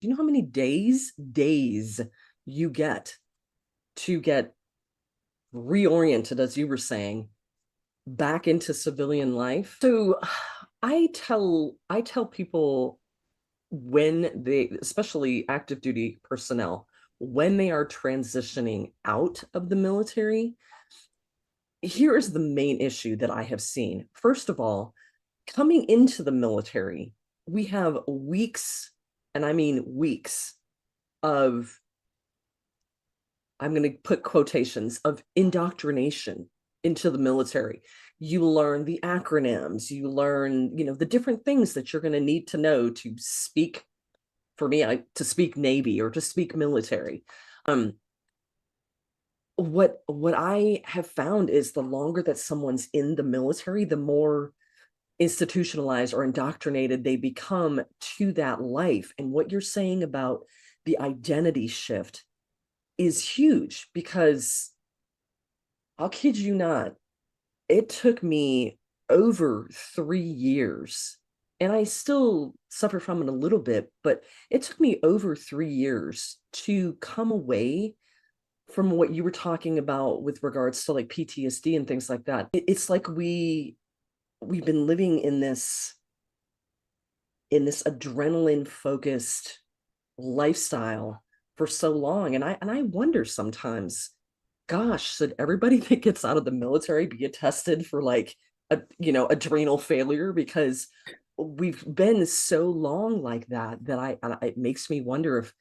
Do you know how many days you get to get reoriented, as you were saying, back into civilian life? So I tell people, when they, especially active duty personnel, when they are transitioning out of the military, here is the main issue that I have seen. First of all, coming into the military, we have weeks, and I mean weeks, of, I'm going to put quotations, of indoctrination into the military. You learn the acronyms, you learn, the different things that you're going to need to know to speak, for me, to speak Navy or to speak military. Um, what I have found is the longer that someone's in the military, the more institutionalized or indoctrinated they become to that life. And what you're saying about the identity shift is huge, because I'll kid you not, it took me over 3 years, and I still suffer from it a little bit, but it took me over 3 years to come away from what you were talking about with regards to like PTSD and things like that. It's like we've been living in this adrenaline focused lifestyle for so long, and I wonder sometimes, gosh, should everybody that gets out of the military be tested for like adrenal failure? Because we've been so long like that it makes me wonder if,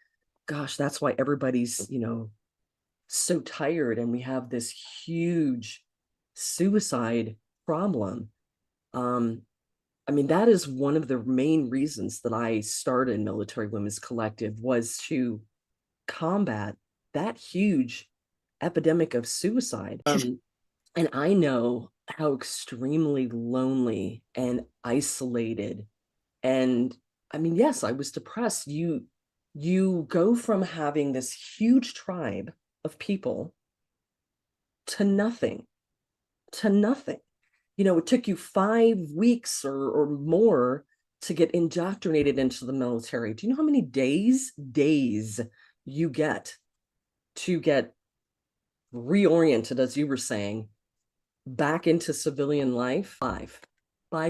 gosh, that's why everybody's so tired, and we have this huge suicide problem. um I mean, that is one of the main reasons that I started Military Women's Collective, was to combat that huge epidemic of suicide. And I know how extremely lonely and isolated, and I mean, yes, I was depressed. You go from having this huge tribe of people to nothing, to nothing. It took you 5 weeks or more to get indoctrinated into the military. Do you know how many days you get to get reoriented, as you were saying, back into civilian life? 5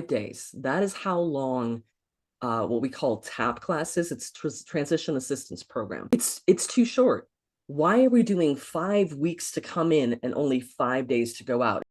days. That is how long what we call TAP classes. It's transition assistance program. It's too short. Why are we doing 5 weeks to come in and only 5 days to go out?